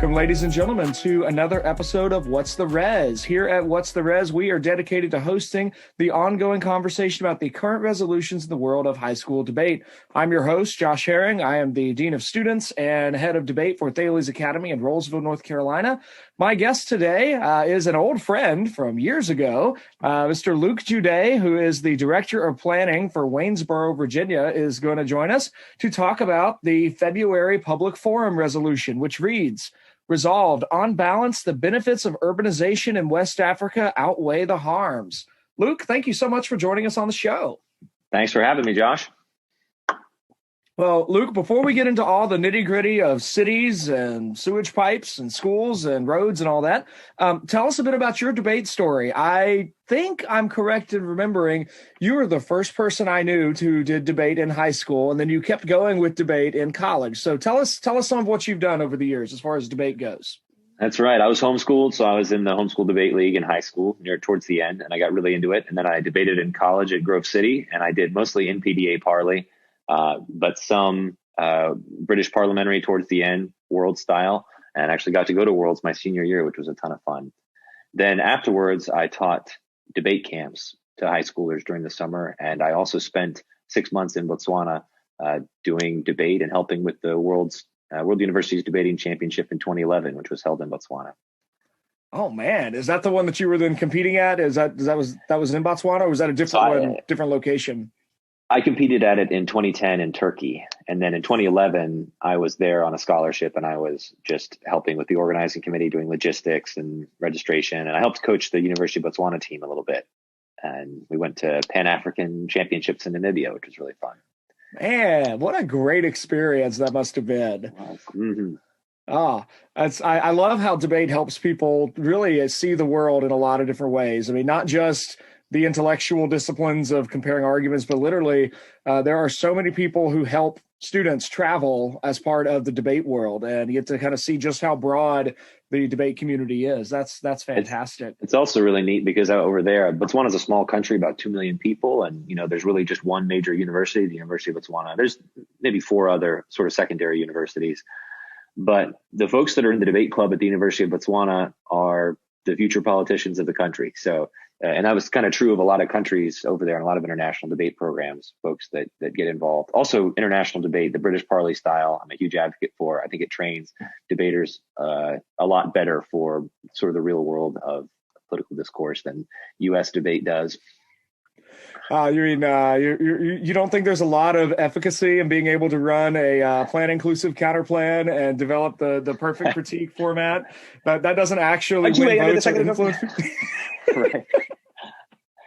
Welcome, ladies and gentlemen, to another episode of What's the Res? Here at What's the Res, we are dedicated to hosting the ongoing conversation about the current resolutions in the world of high school debate. I'm your host, Josh Herring. I am the Dean of Students and Head of Debate for Thales Academy in Rolesville, North Carolina. My guest today is an old friend from years ago. Mr. Luke Juday, who is the Director of Planning for Waynesboro, Virginia, is going to join us to talk about the February Public Forum resolution, which reads, "Resolved, on balance, the benefits of urbanization in West Africa outweigh the harms." Luke, thank you so much for joining us on the show. Thanks for having me, Josh. Well, Luke, before we get into all the nitty-gritty of cities and sewage pipes and schools and roads and all that, tell us a bit about your debate story. I think I'm correct in remembering you were the first person I knew who did debate in high school, and then you kept going with debate in college. So tell us some of what you've done over the years as far as debate goes. That's right. I was homeschooled, so I was in the homeschool debate league in high school towards the end, and I got really into it. And then I debated in college at Grove City, and I did mostly NPDA Parley, but some British Parliamentary towards the end, World style, and actually got to go to Worlds my senior year, which was a ton of fun. Then afterwards, I taught debate camps to high schoolers during the summer, and I also spent 6 months in Botswana doing debate and helping with the World Universities Debating Championship in 2011, which was held in Botswana. Oh man, is that the one that you were then competing at? That was in Botswana, or was that a different location? I competed at it in 2010 in Turkey. And then in 2011, I was there on a scholarship, and I was just helping with the organizing committee, doing logistics and registration. And I helped coach the University of Botswana team a little bit. And we went to PanAfrican Championships in Namibia, which was really fun. Man, what a great experience that must have been. Mm-hmm. I love how debate helps people really see the world in a lot of different ways. I mean, not just the intellectual disciplines of comparing arguments, but literally there are so many people who help students travel as part of the debate world, and you get to kind of see just how broad the debate community is. That's fantastic. It's also really neat because over there, Botswana is a small country, about 2 million people. And, there's really just one major university, the University of Botswana. There's maybe 4 other sort of secondary universities. But the folks that are in the debate club at the University of Botswana are the future politicians of the country. So, and that was kind of true of a lot of countries over there and a lot of international debate programs, folks that get involved. Also, international debate, the British Parley style, I'm a huge advocate for. I think it trains debaters a lot better for sort of the real world of political discourse than U.S. debate does. You don't think there's a lot of efficacy in being able to run a plan inclusive counterplan and develop the perfect critique format? That doesn't actually win votes or influence. Right.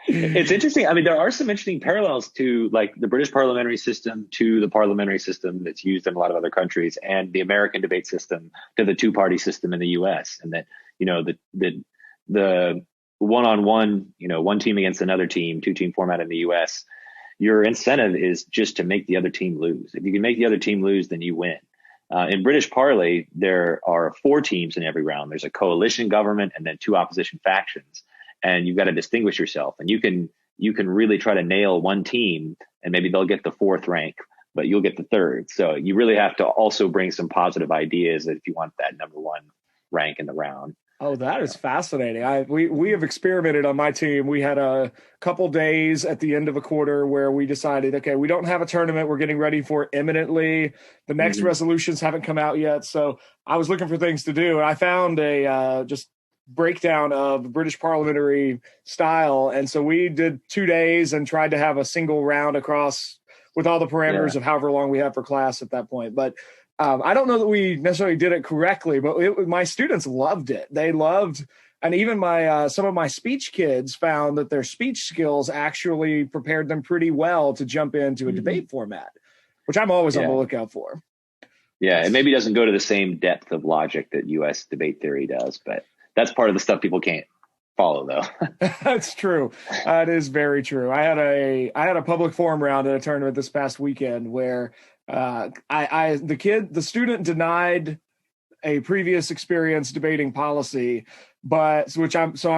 It's interesting. I mean, there are some interesting parallels to like the British parliamentary system to the parliamentary system that's used in a lot of other countries, and the American debate system to the two-party system in the U.S. And that, the one-on-one, one team against another team, 2-team format in the U.S., your incentive is just to make the other team lose. If you can make the other team lose, then you win. In British Parley, there are 4 teams in every round. There's a coalition government and then 2 opposition factions. And you've got to distinguish yourself. And you can really try to nail one team, and maybe they'll get the 4th rank, but you'll get the 3rd. So you really have to also bring some positive ideas if you want that number 1 rank in the round. Oh, that is fascinating. We have experimented on my team. We had a couple days at the end of a quarter where we decided, okay, we don't have a tournament we're getting ready for imminently. The next resolutions haven't come out yet. So I was looking for things to do. And I found a just breakdown of British parliamentary style. And so we did 2 days and tried to have a single round across with all the parameters of however long we had for class at that point. But I don't know that we necessarily did it correctly, but my students loved it. They loved, and even some of my speech kids found that their speech skills actually prepared them pretty well to jump into a debate format, which I'm always on the lookout for. Yeah, it maybe doesn't go to the same depth of logic that U.S. debate theory does, but that's part of the stuff people can't follow, though. That's true. It is very true. I had a public forum round at a tournament this past weekend where the student denied a previous experience debating policy, I'm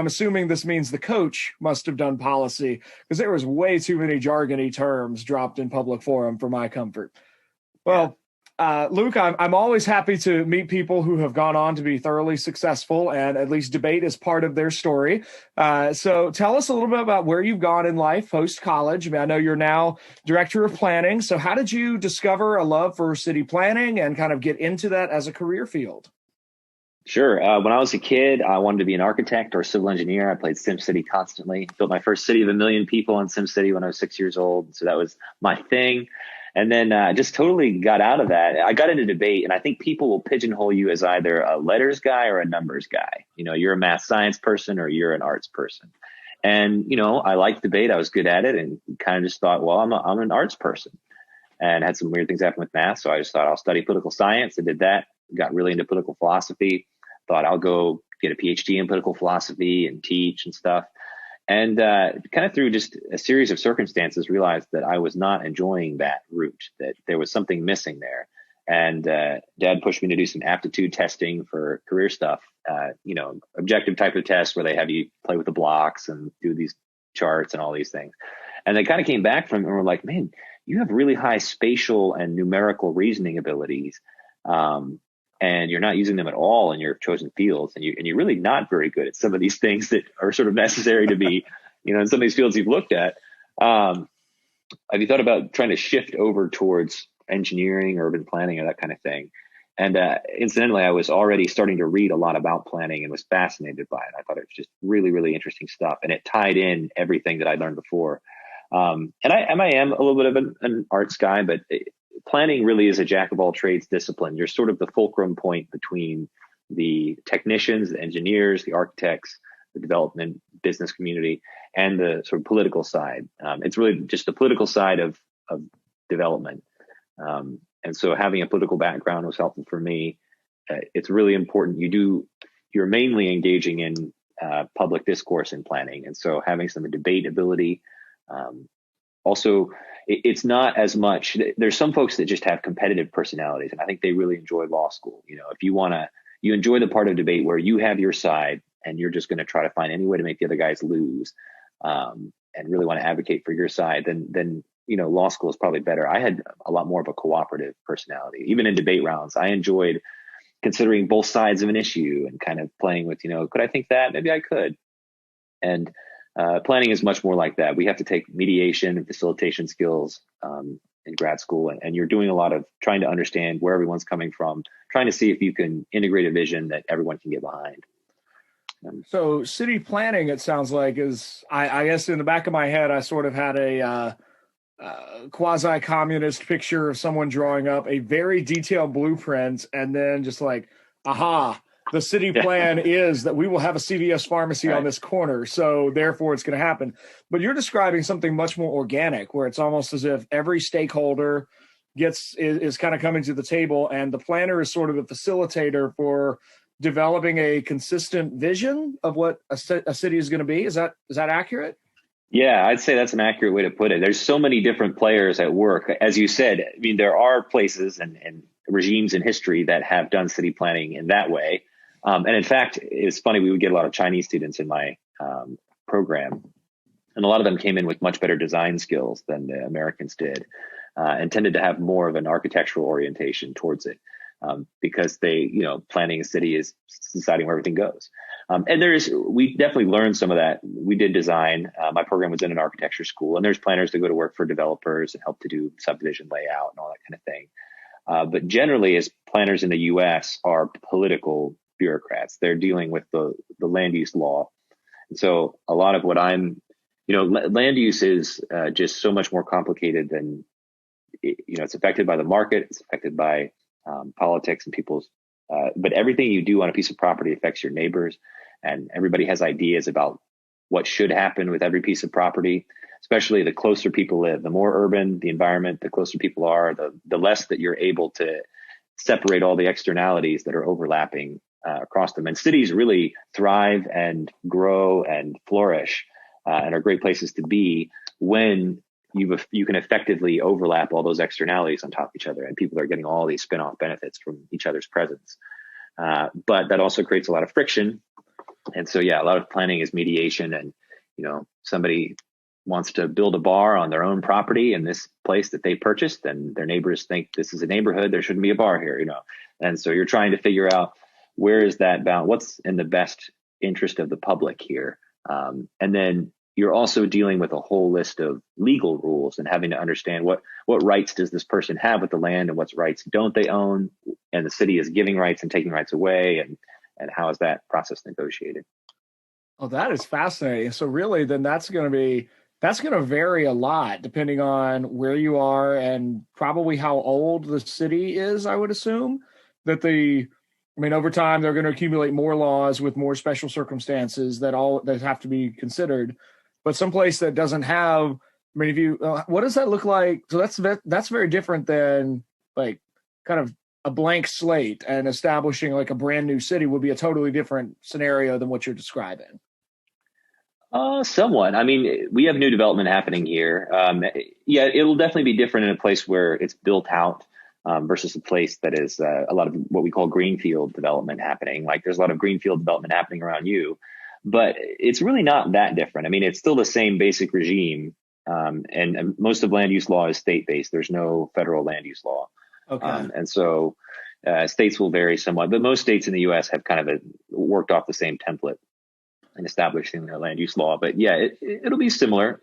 assuming this means the coach must have done policy, because there was way too many jargony terms dropped in public forum for my comfort. Well, Luke, I'm always happy to meet people who have gone on to be thoroughly successful, and at least debate is part of their story. So tell us a little bit about where you've gone in life post-college. I mean, I know you're now director of planning. So how did you discover a love for city planning and kind of get into that as a career field? Sure. When I was a kid, I wanted to be an architect or civil engineer. I played SimCity constantly. Built my first city of 1 million people on SimCity when I was 6 years old. So that was my thing. And then just totally got out of that. I got into debate, and I think people will pigeonhole you as either a letters guy or a numbers guy. You're a math science person or you're an arts person. And, I liked debate. I was good at it, and kind of just thought, well, I'm an arts person, and had some weird things happen with math. So I just thought I'll study political science. I did that, got really into political philosophy, thought I'll go get a PhD in political philosophy and teach and stuff. And kind of through just a series of circumstances, realized that I was not enjoying that route, that there was something missing there. And Dad pushed me to do some aptitude testing for career stuff, objective type of tests where they have you play with the blocks and do these charts and all these things. And they kind of came back from it and were like, man, you have really high spatial and numerical reasoning abilities. And you're not using them at all in your chosen fields, and you're really not very good at some of these things that are sort of necessary to be, in some of these fields you've looked at. Have you thought about trying to shift over towards engineering, urban planning, or that kind of thing? And incidentally, I was already starting to read a lot about planning and was fascinated by it. I thought it was just really, really interesting stuff, and it tied in everything that I learned before. And I am a little bit of an arts guy, but planning really is a jack of all trades discipline. You're sort of the fulcrum point between the technicians, the engineers, the architects, the development business community, and the sort of political side. It's really just the political side of development. And so having a political background was helpful for me. It's really important. You're mainly engaging in public discourse and planning. And so having some debate ability, also, it's not as much. There's some folks that just have competitive personalities, and I think they really enjoy law school. If you enjoy the part of debate where you have your side and you're just going to try to find any way to make the other guys lose, and really want to advocate for your side, then law school is probably better. I had a lot more of a cooperative personality. Even in debate rounds, I enjoyed considering both sides of an issue and kind of playing with, could I think that? Maybe I could. And planning is much more like that. We have to take mediation and facilitation skills in grad school, and you're doing a lot of trying to understand where everyone's coming from, trying to see if you can integrate a vision that everyone can get behind. So city planning, it sounds like, is, I guess in the back of my head, I sort of had a quasi-communist picture of someone drawing up a very detailed blueprint and then just like, aha, the city plan is that we will have a CVS pharmacy on this corner, so therefore it's going to happen. But you're describing something much more organic, where it's almost as if every stakeholder is kind of coming to the table, and the planner is sort of a facilitator for developing a consistent vision of what a city is going to be. Is that accurate? Yeah, I'd say that's an accurate way to put it. There's so many different players at work. As you said, I mean, there are places and regimes in history that have done city planning in that way. And in fact, it's funny, we would get a lot of Chinese students in my program, and a lot of them came in with much better design skills than the Americans did, and tended to have more of an architectural orientation towards it, because planning a city is deciding where everything goes. And we definitely learned some of that. We did design. My program was in an architecture school, and there's planners that go to work for developers and help to do subdivision layout and all that kind of thing. But generally, as planners in the U.S. are political bureaucrats. They're dealing with the land use law. And so a lot of what land use is just so much more complicated than, it's affected by the market. It's affected by politics and people's, but everything you do on a piece of property affects your neighbors, and everybody has ideas about what should happen with every piece of property, especially the closer people live. The more urban the environment, the closer people are, the less that you're able to separate all the externalities that are overlapping across them. And cities really thrive and grow and flourish and are great places to be when you can effectively overlap all those externalities on top of each other, and people are getting all these spin-off benefits from each other's presence. But that also creates a lot of friction. And so, a lot of planning is mediation, and somebody wants to build a bar on their own property in this place that they purchased, and their neighbors think this is a neighborhood, there shouldn't be a bar here, And so you're trying to figure out where is that bound, what's in the best interest of the public here. And then you're also dealing with a whole list of legal rules and having to understand what rights does this person have with the land and what rights don't they own, and the city is giving rights and taking rights away, and how is that process negotiated? Oh, that is fascinating. So really, then that's going to vary a lot depending on where you are and probably how old the city is, I would assume. Over time, they're going to accumulate more laws with more special circumstances that have to be considered. But someplace that doesn't have, what does that look like? So that's very different than like kind of a blank slate, and establishing like a brand new city would be a totally different scenario than what you're describing. Somewhat. We have new development happening here. It will definitely be different in a place where it's built out versus a place that is a lot of what we call greenfield development happening. Like there's a lot of greenfield development happening around you, but it's really not that different. It's still the same basic regime. And most of land use law is state-based. There's no federal land use law. Okay. And so states will vary somewhat, but most states in the U.S. have kind of worked off the same template in establishing their land use law. But yeah, it'll be similar.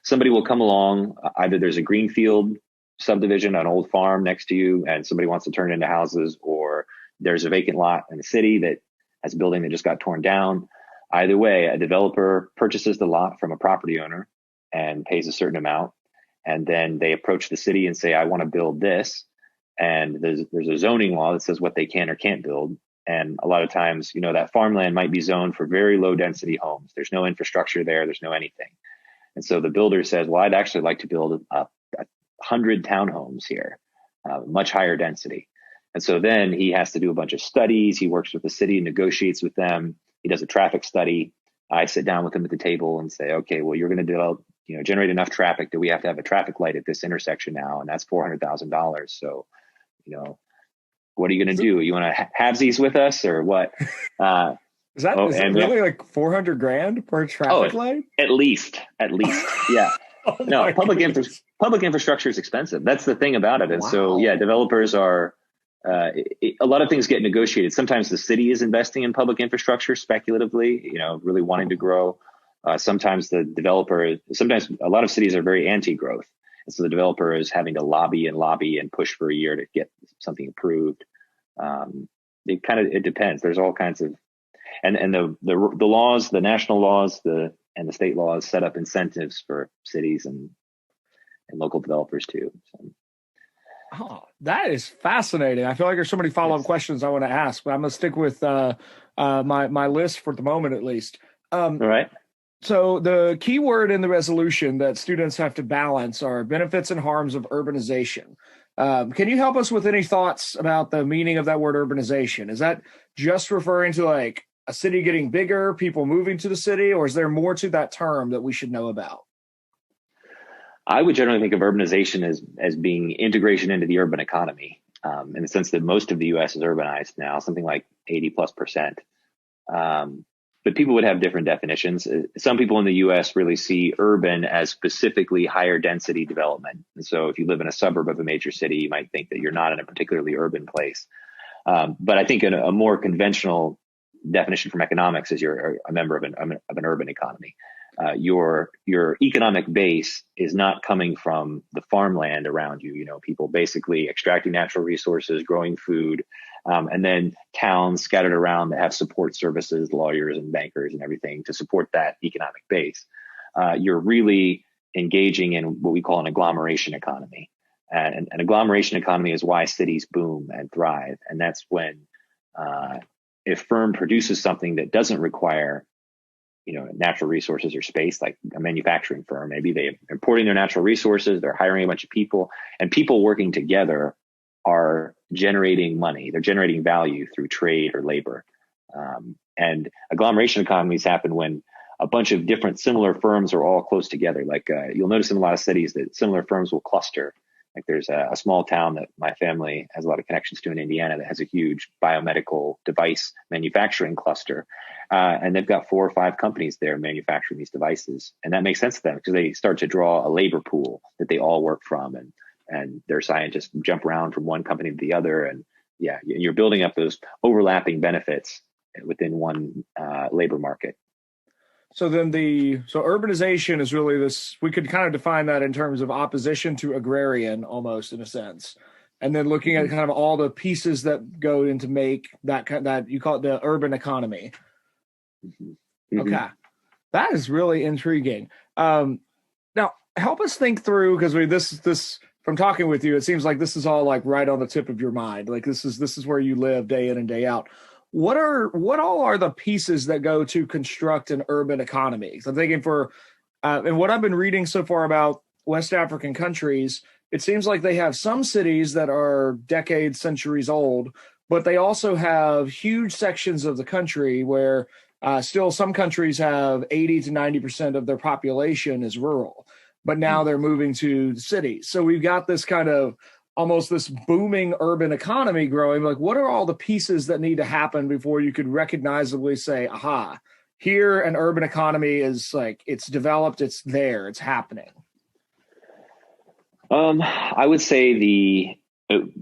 Somebody will come along, either there's a greenfield subdivision, an old farm next to you, and somebody wants to turn it into houses, or there's a vacant lot in a city that has a building that just got torn down. Either way, a developer purchases the lot from a property owner and pays a certain amount. And then they approach the city and say, I want to build this. And there's a zoning law that says what they can or can't build. And a lot of times, that farmland might be zoned for very low density homes. There's no infrastructure there. There's no anything. And so the builder says, well, I'd actually like to build 100 townhomes here, much higher density. And so then he has to do a bunch of studies. He works with the city, negotiates with them. He does a traffic study. I sit down with him at the table and say, okay, well, you're going to develop, generate enough traffic that we have to have a traffic light at this intersection now. And that's $400,000. So, what are you going to do? You want to halvesies with us or what? Is that really like $400,000 per traffic light? At least, yeah. No, public infrastructure is expensive. That's the thing about it. And so, yeah, developers are, a lot of things get negotiated. Sometimes the city is investing in public infrastructure speculatively, really wanting to grow. Sometimes a lot of cities are very anti-growth. And so the developer is having to lobby and push for a year to get something approved. It depends. There's all kinds of, and the laws, the national laws, and the state laws set up incentives for cities and local developers too. So. Oh, that is fascinating. I feel like there's so many follow-up questions I want to ask, but I'm going to stick with my list for the moment, at least. All right. So the key word in the resolution that students have to balance are benefits and harms of urbanization. Can you help us with any thoughts about the meaning of that word urbanization? Is that just referring to like a city getting bigger, people moving to the city, or is there more to that term that we should know about? I would generally think of urbanization as being integration into the urban economy, in the sense that most of the U.S. is urbanized now, something like 80+%. But people would have different definitions. Some people in the U.S. really see urban as specifically higher density development. And so if you live in a suburb of a major city, you might think that you're not in a particularly urban place. But I think a more conventional definition from economics is you're a member of an urban economy. Your economic base is not coming from the farmland around you. People basically extracting natural resources, growing food, and then towns scattered around that have support services, lawyers and bankers and everything to support that economic base. You're really engaging in what we call an agglomeration economy. And an agglomeration economy is why cities boom and thrive. And that's when a firm produces something that doesn't require natural resources or space, like a manufacturing firm. Maybe they're importing their natural resources, they're hiring a bunch of people, and people working together are generating money. They're generating value through trade or labor. And agglomeration economies happen when a bunch of different similar firms are all close together. Like you'll notice in a lot of cities that similar firms will cluster Like there's a small town that my family has a lot of connections to in Indiana that has a huge biomedical device manufacturing cluster. And they've got 4 or 5 companies there manufacturing these devices. And that makes sense to them because they start to draw a labor pool that they all work from. And their scientists jump around from one company to the other. And yeah, you're building up those overlapping benefits within one labor market. So then so urbanization is really this, we could kind of define that in terms of opposition to agrarian almost in a sense. And then looking at kind of all the pieces that go into make that you call it the urban economy. Mm-hmm. Okay. That is really intriguing. Now help us think through, because this from talking with you, it seems like this is all like right on the tip of your mind. Like this is where you live day in and day out. What all are the pieces that go to construct an urban economy? So I'm thinking and what I've been reading so far about West African countries, it seems like they have some cities that are decades, centuries old, but they also have huge sections of the country where still some countries have 80 to 90% of their population is rural, but now they're moving to the cities. So we've got this kind of almost this booming urban economy growing. Like, what are all the pieces that need to happen before you could recognizably say, aha, here an urban economy is like, it's developed, it's there, it's happening? I would say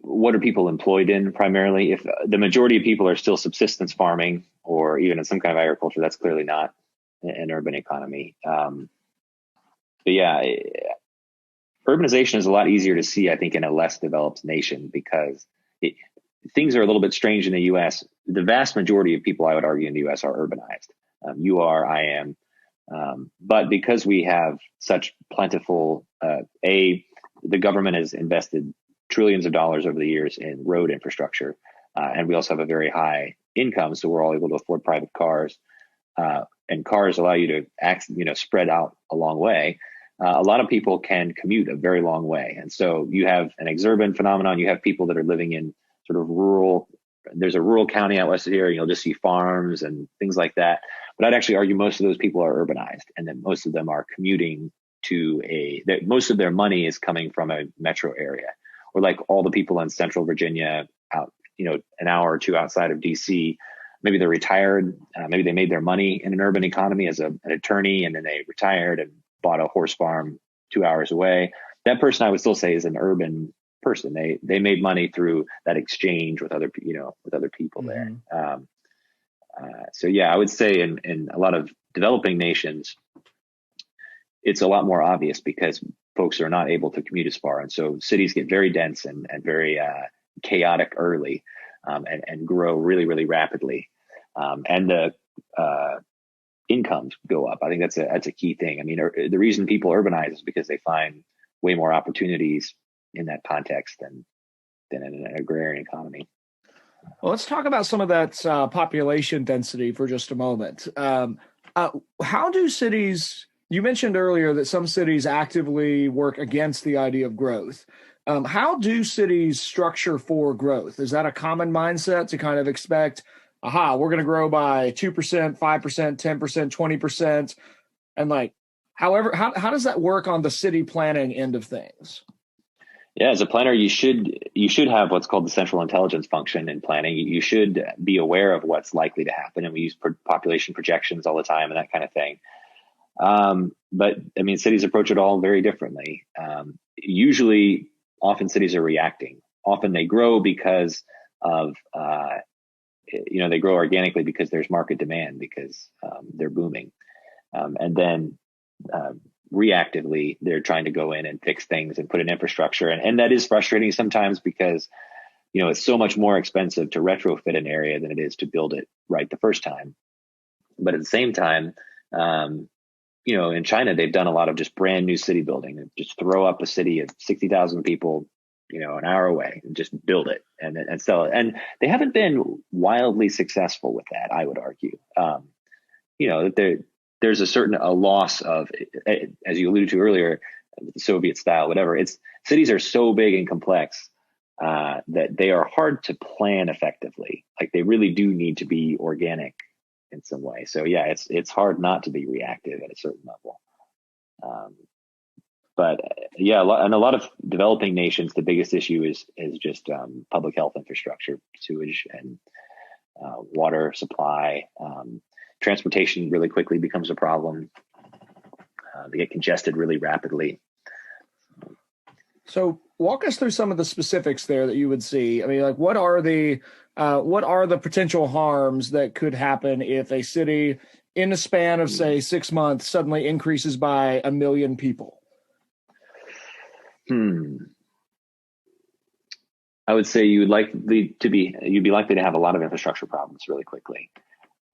what are people employed in primarily? If the majority of people are still subsistence farming or even in some kind of agriculture, that's clearly not an urban economy. But yeah, urbanization is a lot easier to see, I think, in a less developed nation because things are a little bit strange in the U.S. The vast majority of people, I would argue, in the U.S. are urbanized. You are, I am. But because we have such plentiful, the government has invested trillions of dollars over the years in road infrastructure. And we also have a very high income. So we're all able to afford private cars. And cars allow you to spread out a long way. A lot of people can commute a very long way. And so you have an exurban phenomenon. You have people that are living in sort of rural. There's a rural county out west of here, and you'll just see farms and things like that. But I'd actually argue most of those people are urbanized, and that most of them are commuting to most of their money is coming from a metro area, or like all the people in Central Virginia out, an hour or two outside of DC. Maybe they're retired. Maybe they made their money in an urban economy as an attorney, and then they retired and bought a horse farm 2 hours away. That person, I would still say, is an urban person. They made money through that exchange with other people there. So yeah, I would say in a lot of developing nations, it's a lot more obvious because folks are not able to commute as far, and so cities get very dense and very chaotic early, and grow really, really rapidly, and the incomes go up. I think that's a key thing. I mean, the reason people urbanize is because they find way more opportunities in that context than in an agrarian economy. Well, let's talk about some of that population density for just a moment. How do cities, you mentioned earlier that some cities actively work against the idea of growth. How do cities structure for growth? Is that a common mindset to kind of expect, we're going to grow by 2%, 5%, 10%, 20%. And however, how does that work on the city planning end of things? Yeah, as a planner, you should have what's called the central intelligence function in planning. You should be aware of what's likely to happen. And we use population projections all the time and that kind of thing. But I mean, cities approach it all very differently. Often cities are reacting. Often they grow because of, they grow organically because there's market demand, because they're booming. And then reactively, they're trying to go in and fix things and put in infrastructure. And that is frustrating sometimes because, it's so much more expensive to retrofit an area than it is to build it right the first time. But at the same time, in China, they've done a lot of just brand new city building. Just throw up a city of 60,000 people, an hour away, and just build it and sell it. And they haven't been wildly successful with that, I would argue. There's a loss of, as you alluded to earlier, the Soviet style, whatever. Cities are so big and complex that they are hard to plan effectively. Like they really do need to be organic in some way. So yeah, it's hard not to be reactive at a certain level. But yeah, a lot of developing nations, the biggest issue is just public health infrastructure, sewage and water supply. Transportation really quickly becomes a problem. They get congested really rapidly. So walk us through some of the specifics there that you would see. I mean, like what are the potential harms that could happen if a city in the span of, say, 6 months suddenly increases by 1 million people? I would say you'd be likely to have a lot of infrastructure problems really quickly.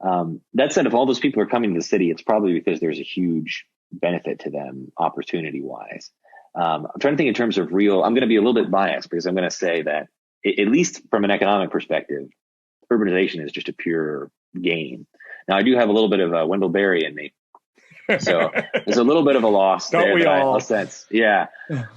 That said, if all those people are coming to the city, it's probably because there's a huge benefit to them opportunity-wise. I'm trying to think in terms of I'm going to be a little bit biased because I'm going to say that, at least from an economic perspective, urbanization is just a pure gain. Now, I do have a little bit of Wendell Berry in me. So there's a little bit of a loss Don't there we that all? I'll sense. Yeah.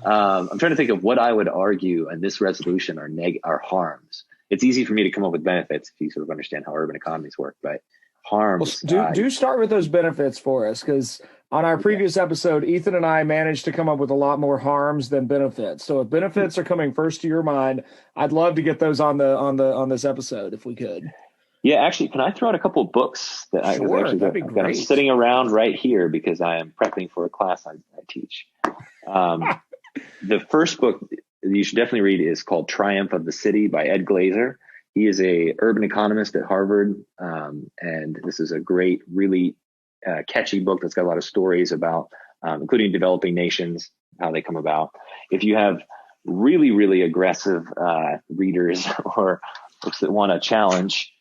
I'm trying to think of what I would argue in this resolution are harms. It's easy for me to come up with benefits if you sort of understand how urban economies work, but harms. Well, do start with those benefits for us, because on our previous episode, Ethan and I managed to come up with a lot more harms than benefits. So if benefits are coming first to your mind, I'd love to get those on this episode if we could. Yeah, actually, can I throw out a couple of books that that'd be great. I'm sitting around right here because I am prepping for a class I teach. The first book you should definitely read is called Triumph of the City by Ed Glazer. He is a urban economist at Harvard, and this is a great, really catchy book that's got a lot of stories about, including developing nations, how they come about. If you have really, really aggressive readers or folks that want a challenge,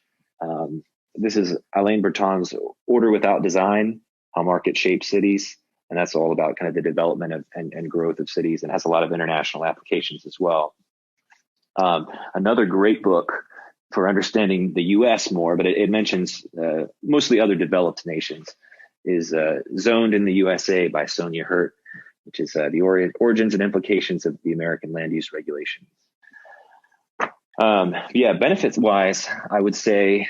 this is Alain Bertin's Order Without Design, How Market Shapes Cities. And that's all about kind of the development of and growth of cities, and has a lot of international applications as well. Another great book for understanding the U.S. more, but it mentions mostly other developed nations, is Zoned in the USA by Sonia Hurt, which is the origins and implications of the American land use regulations. Benefits wise, I would say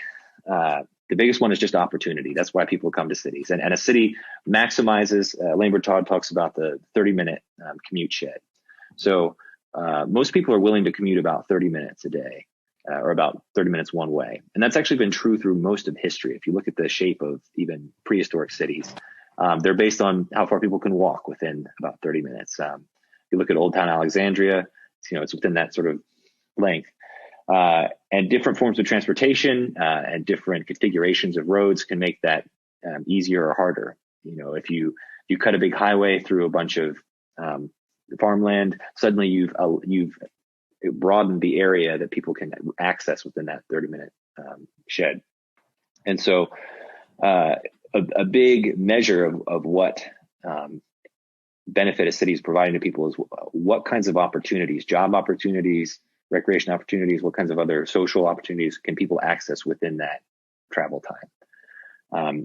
the biggest one is just opportunity. That's why people come to cities. And a city maximizes, Alain Bertin talks about the 30-minute commute shed. So most people are willing to commute about 30 minutes a day, or about 30 minutes one way. And that's actually been true through most of history. If you look at the shape of even prehistoric cities, they're based on how far people can walk within about 30 minutes. If you look at Old Town Alexandria, it's within that sort of length. And different forms of transportation and different configurations of roads can make that easier or harder. If you cut a big highway through a bunch of farmland, suddenly you've broadened the area that people can access within that 30-minute shed. And so a big measure of what benefit a city is providing to people is what kinds of opportunities, job opportunities, recreation opportunities, what kinds of other social opportunities can people access within that travel time.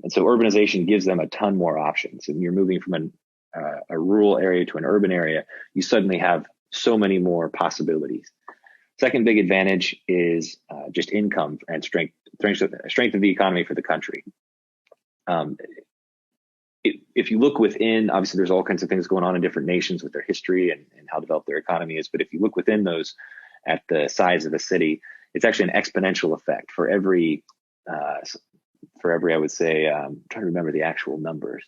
And so urbanization gives them a ton more options. And you're moving from a rural area to an urban area, you suddenly have so many more possibilities. Second big advantage is just income and strength of the economy for the country. If you look within, obviously there's all kinds of things going on in different nations with their history and how developed their economy is. But if you look within those at the size of the city, it's actually an exponential effect for every, I would say, I'm trying to remember the actual numbers.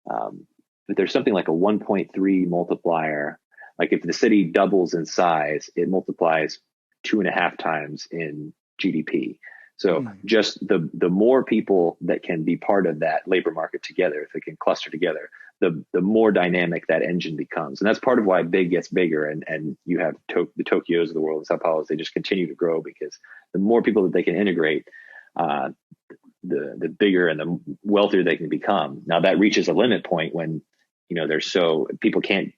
But there's something like a 1.3 multiplier. Like if the city doubles in size, it multiplies 2.5 times in GDP. So just the more people that can be part of that labor market together, if they can cluster together, the more dynamic that engine becomes. And that's part of why big gets bigger. And you have the Tokyos of the world, the Sao Paulos, they just continue to grow because the more people that they can integrate, the bigger and the wealthier they can become. Now that reaches a limit point when, people can't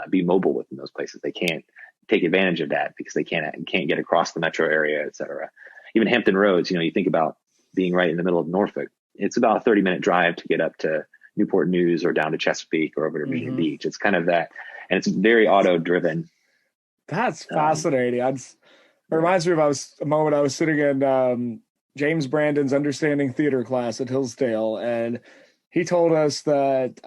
be mobile within those places. They can't take advantage of that because they can't get across the metro area, et cetera. Even Hampton Roads, you think about being right in the middle of Norfolk. It's about a 30-minute drive to get up to Newport News or down to Chesapeake or over to Virginia Beach. It's kind of that, and it's very auto-driven. That's fascinating. It reminds me of a moment I was sitting in James Brandon's Understanding Theater class at Hillsdale, and he told us that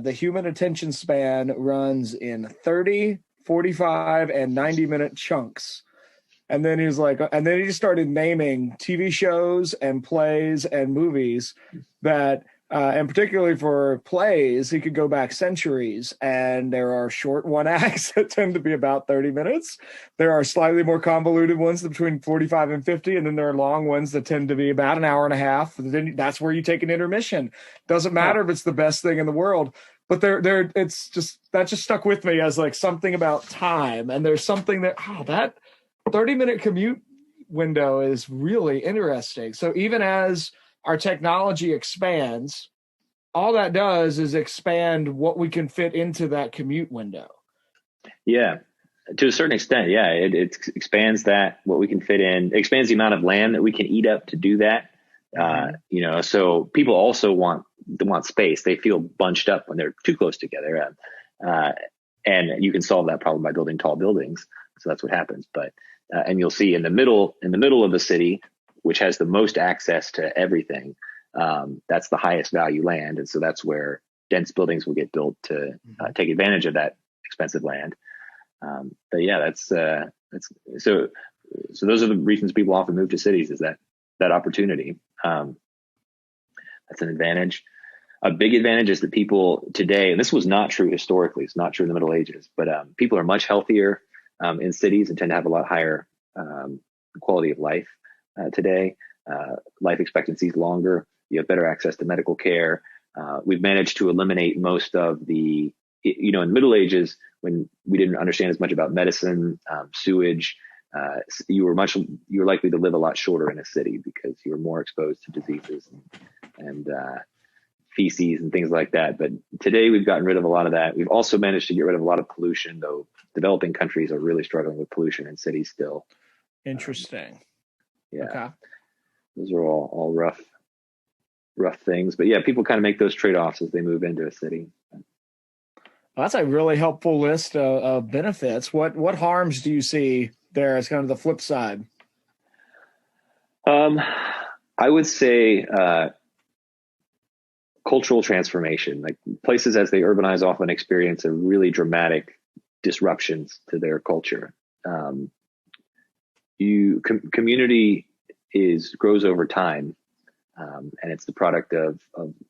the human attention span runs in 30, 45, and 90-minute chunks. And then he's like, and then he just started naming TV shows and plays and movies that, and particularly for plays, he could go back centuries. And there are short one acts that tend to be about 30 minutes. There are slightly more convoluted ones between 45 and 50. And then there are long ones that tend to be about an hour and a half. And then that's where you take an intermission. Doesn't matter if it's the best thing in the world. But it's just, that just stuck with me as like something about time. And there's something that 30-minute commute window is really interesting. So even as our technology expands, all that does is expand what we can fit into that commute window. Yeah, to a certain extent. Yeah, it expands what we can fit in, expands the amount of land that we can eat up to do that. So people also want space. They feel bunched up when they're too close together. And you can solve that problem by building tall buildings. So that's what happens. But and you'll see in the middle of the city, which has the most access to everything, that's the highest value land. And so that's where dense buildings will get built to take advantage of that expensive land. But yeah, that's so those are the reasons people often move to cities, is that opportunity. That's an advantage. A big advantage is that people today, and this was not true historically, it's not true in the Middle Ages, but people are much healthier in cities and tend to have a lot higher quality of life today. Life expectancy is longer. You have better access to medical care. We've managed to eliminate most of in the Middle Ages, when we didn't understand as much about medicine, sewage, you were likely to live a lot shorter in a city because you were more exposed to diseases and feces and things like that. But today we've gotten rid of a lot of that. We've also managed to get rid of a lot of pollution, though developing countries are really struggling with pollution in cities still. Interesting. Yeah. Okay. Those are all rough things. But yeah, people kind of make those trade-offs as they move into a city. Well, that's a really helpful list of benefits. What harms do you see there as kind of the flip side? I would say cultural transformation. Like places as they urbanize often experience a really dramatic disruptions to their culture. Community grows over time, and it's the product of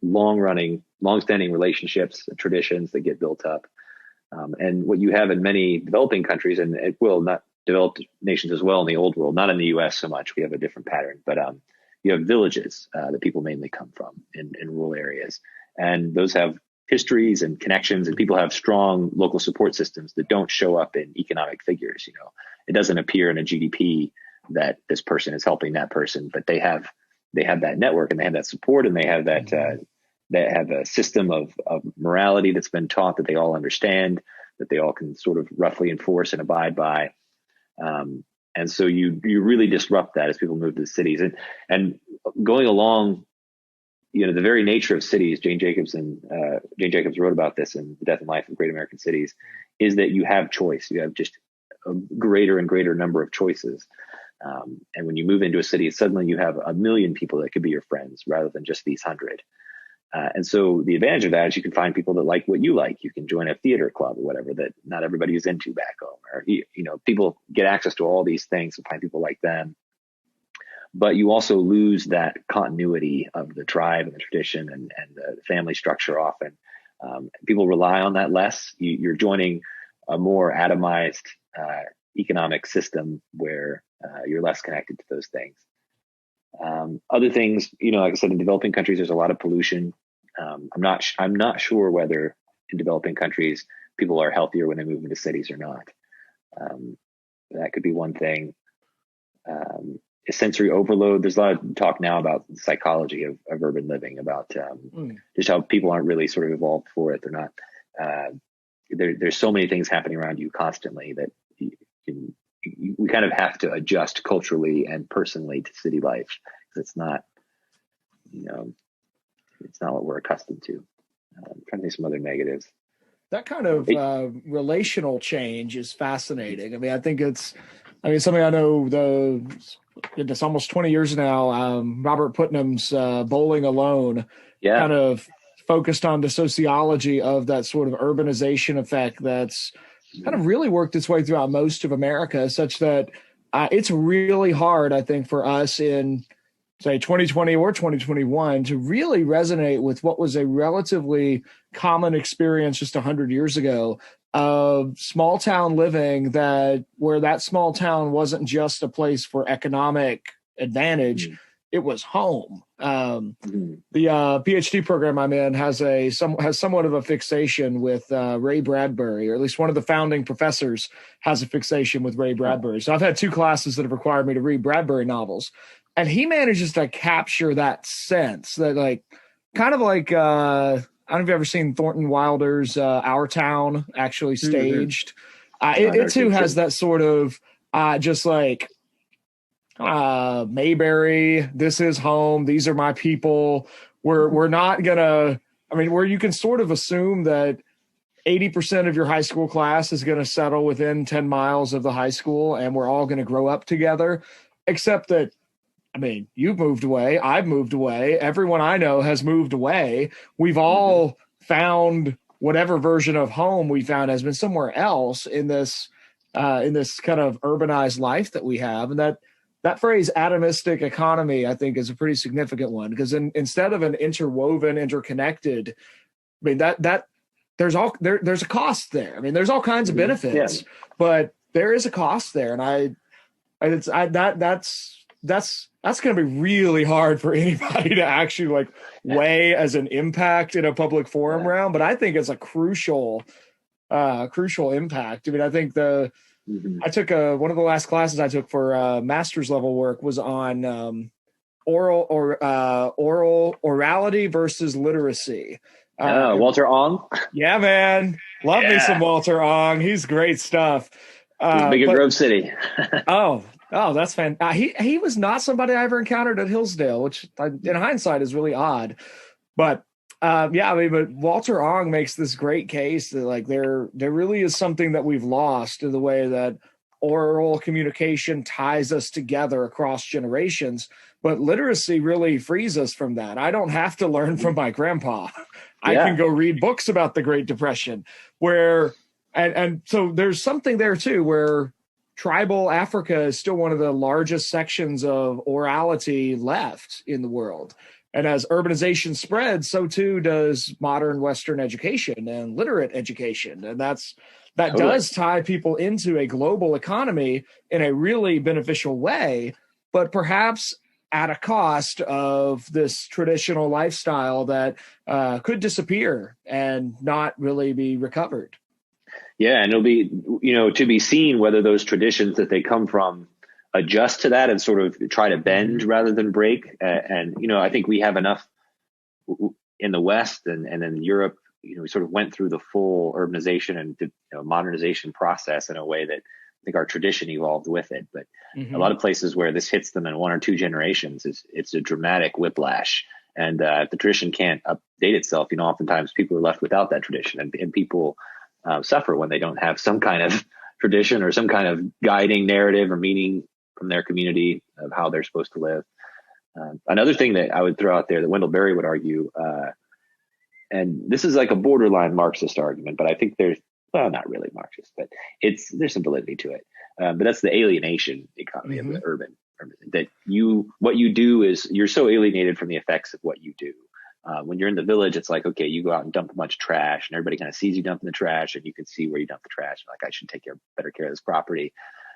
long-standing relationships and traditions that get built up. And what you have in many developing countries, and it will not developed nations as well in the old world, not in the US so much, we have a different pattern, but you have villages that people mainly come from in rural areas. And those have histories and connections, and people have strong local support systems that don't show up in economic figures. It doesn't appear in a GDP that this person is helping that person, but they have that network, and they have that support, and they have that, they have a system of morality that's been taught, that they all understand, that they all can sort of roughly enforce and abide by. And so you really disrupt that as people move to the cities, and going along, the very nature of cities. Jane Jacobs wrote about this in The Death and Life of Great American Cities, is that you have choice. You have just a greater and greater number of choices. And when you move into a city, suddenly you have 1 million people that could be your friends rather than just these 100. And so the advantage of that is you can find people that like what you like. You can join a theater club or whatever that not everybody is into back home. Or, people get access to all these things and find people like them. But you also lose that continuity of the tribe and the tradition and the family structure often. People rely on that less. You're joining a more atomized economic system where you're less connected to those things. Other things, like I said, in developing countries, there's a lot of pollution. I'm not sure whether in developing countries people are healthier when they move into cities or not. That could be one thing. Sensory overload. There's a lot of talk now about the psychology of urban living, about just how people aren't really sort of evolved for it. They're not. There's so many things happening around you constantly that we kind of have to adjust culturally and personally to city life, because it's not, it's not what we're accustomed to. I'm trying to think some other negatives. That kind of relational change is fascinating. I mean, I think something I know it's almost 20 years now. Robert Putnam's Bowling Alone kind of focused on the sociology of that sort of urbanization effect that's kind of really worked its way throughout most of America, such that it's really hard, I think, for us in, say, 2020 or 2021 to really resonate with what was a relatively common experience just 100 years ago of small town living, that where that small town wasn't just a place for economic advantage, it was home. The PhD program I'm in has somewhat of a fixation with Ray Bradbury, or at least one of the founding professors has a fixation with Ray Bradbury. So I've had 2 classes that have required me to read Bradbury novels, and he manages to capture that sense that, like, kind of like I don't know if you've ever seen Thornton Wilder's Our Town actually staged. It too has that sort of just like Mayberry, this is home, these are my people. We're not gonna, I mean, where you can sort of assume that 80% of your high school class is going to settle within 10 miles of the high school, and we're all going to grow up together, except that, I mean, you've moved away, I've moved away, everyone I know has moved away. We've all found whatever version of home we found has been somewhere else in this kind of urbanized life that we have. And that phrase atomistic economy, I think, is a pretty significant one, because instead of an interwoven, interconnected, I mean, that there's a cost there. I mean, there's all kinds of benefits, but there is a cost there. And that's going to be really hard for anybody to actually like weigh as an impact in a public forum round. But I think it's a crucial impact. I mean, I think I took one of the last classes I took for master's level work was on orality versus literacy. Walter Ong. Yeah, man. Love me some Walter Ong. He's great stuff. He's big in Grove City. Oh, that's fantastic. He was not somebody I ever encountered at Hillsdale, which in hindsight is really odd. But I mean, but Walter Ong makes this great case that like there really is something that we've lost in the way that oral communication ties us together across generations, but literacy really frees us from that. I don't have to learn from my grandpa. I can go read books about the Great Depression, and so there's something there too, where tribal Africa is still one of the largest sections of orality left in the world. And as urbanization spreads, so too does modern Western education and literate education. And that does tie people into a global economy in a really beneficial way, but perhaps at a cost of this traditional lifestyle that could disappear and not really be recovered. Yeah, and it'll be, to be seen whether those traditions that they come from adjust to that and sort of try to bend rather than break. And I think we have enough in the West and in Europe. We sort of went through the full urbanization and modernization process in a way that I think our tradition evolved with it. But a lot of places where this hits them in 1 or 2 generations, it's a dramatic whiplash. And if the tradition can't update itself, oftentimes people are left without that tradition, and people suffer when they don't have some kind of tradition or some kind of guiding narrative or meaning from their community of how they're supposed to live. Another thing that I would throw out there that Wendell Berry would argue, and this is like a borderline Marxist argument, but I think not really Marxist, but there's some validity to it. But that's the alienation economy of the urban, that what you do is you're so alienated from the effects of what you do. When you're in the village, it's like, okay, you go out and dump a bunch of trash and everybody kind of sees you dumping the trash and you can see where you dump the trash. Like, I should take better care of this property,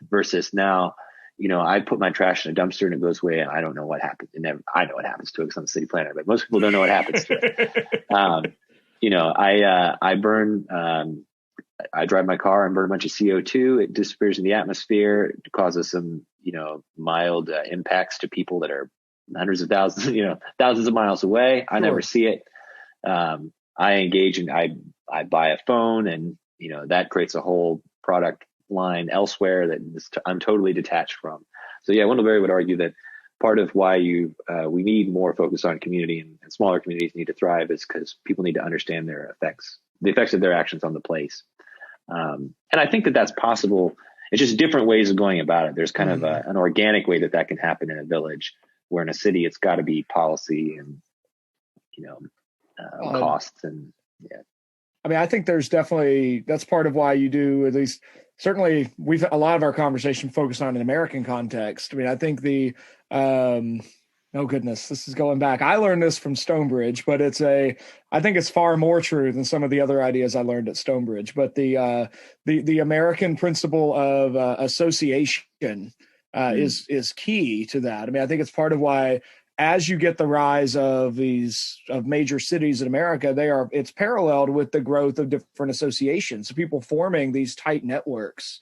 versus now, I put my trash in a dumpster and it goes away and I don't know what happens. I know what happens to it because I'm a city planner, but most people don't know what happens to it. I burn, I drive my car and burn a bunch of CO2. It disappears in the atmosphere. It causes some, mild impacts to people that are hundreds of thousands, thousands of miles away. I never see it. I engage and I buy a phone, and, that creates a whole product line elsewhere that I'm totally detached from. So yeah, Wendell Berry would argue that part of why we need more focus on community and smaller communities need to thrive is because people need to understand the effects of their actions on the place. And I think that that's possible. It's just different ways of going about it. There's kind of an organic way that can happen in a village, where in a city it's got to be policy and costs and I mean, I think there's definitely, that's part of why you do, at least certainly a lot of our conversation focused on an American context. I mean, I think oh goodness, this is going back. I learned this from Stonebridge, but I think it's far more true than some of the other ideas I learned at Stonebridge. But the American principle of association is key to that. I mean, I think it's part of why, as you get the rise of major cities in America, it's paralleled with the growth of different associations, so people forming these tight networks.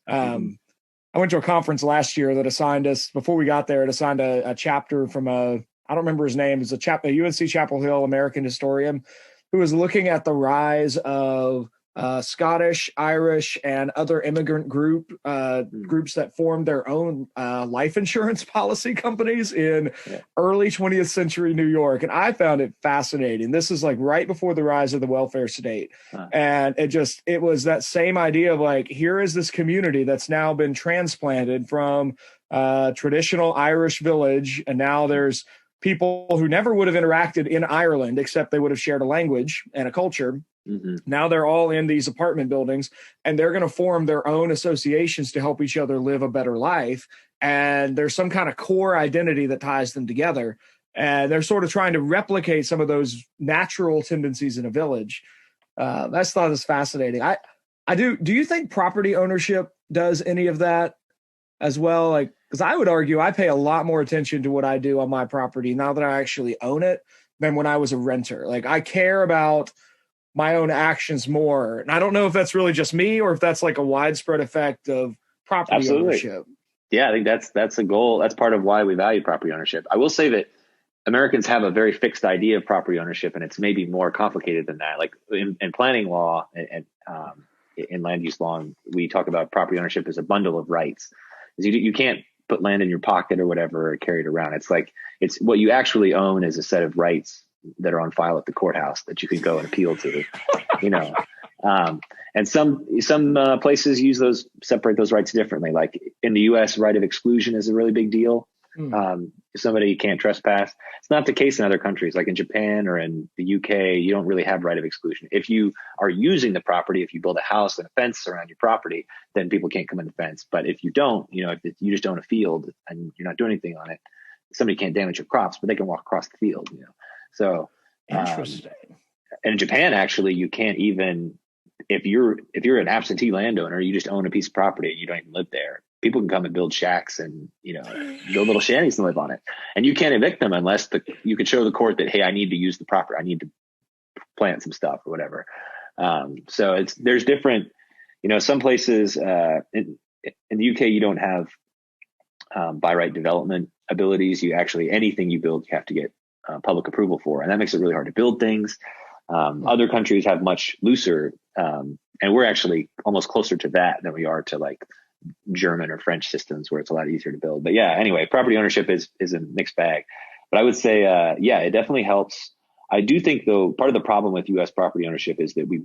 I went to a conference last year that assigned us, before we got there, it assigned a chapter from I don't remember his name, it's a UNC Chapel Hill American historian who was looking at the rise of Scottish, Irish, and other immigrant groups that formed their own life insurance policy companies in early 20th century New York. And I found it fascinating. This is like right before the rise of the welfare state. And it was that same idea of like, here is this community that's now been transplanted from traditional Irish village. And now there's people who never would have interacted in Ireland, except they would have shared a language and a culture. Now they're all in these apartment buildings, and they're going to form their own associations to help each other live a better life. And there's some kind of core identity that ties them together. And they're sort of trying to replicate some of those natural tendencies in a village. That's thought is fascinating. Do you think property ownership does any of that as well? Like, because I would argue I pay a lot more attention to what I do on my property now that I actually own it than when I was a renter. Like, I care about my own actions more. And I don't know if that's really just me or if that's like a widespread effect of property ownership. Yeah, I think that's a goal. That's part of why we value property ownership. I will say that Americans have a very fixed idea of property ownership, and it's maybe more complicated than that. Like in planning law and in land use law, we talk about property ownership as a bundle of rights. You can't put land in your pocket or whatever or carry it around. It's like, it's what you actually own is a set of rights that are on file at the courthouse that you can go and appeal to, and some places separate those rights differently. Like in the U.S., right of exclusion is a really big deal. If somebody can't trespass, it's not the case in other countries. Like in Japan or in the UK, you don't really have right of exclusion. If you are using the property, if you build a house and a fence around your property, then people can't come in the fence. But if you don't, if you just own a field and you're not doing anything on it, somebody can't damage your crops, but they can walk across the field. So interesting. And in Japan, actually, you can't even, if you're an absentee landowner, you just own a piece of property and you don't even live there. People can come and build shacks and build little shanties and live on it, and you can't evict them unless you can show the court that, hey, I need to use the property, I need to plant some stuff or whatever. So there's different, some places in the UK you don't have by right development abilities. Anything you build, you have to get public approval for, and that makes it really hard to build things. Other countries have much looser, and we're actually almost closer to that than we are to like German or French systems where it's a lot easier to build. But yeah, anyway, property ownership is a mixed bag. But I would say, it definitely helps. I do think, though, part of the problem with U.S. property ownership is that we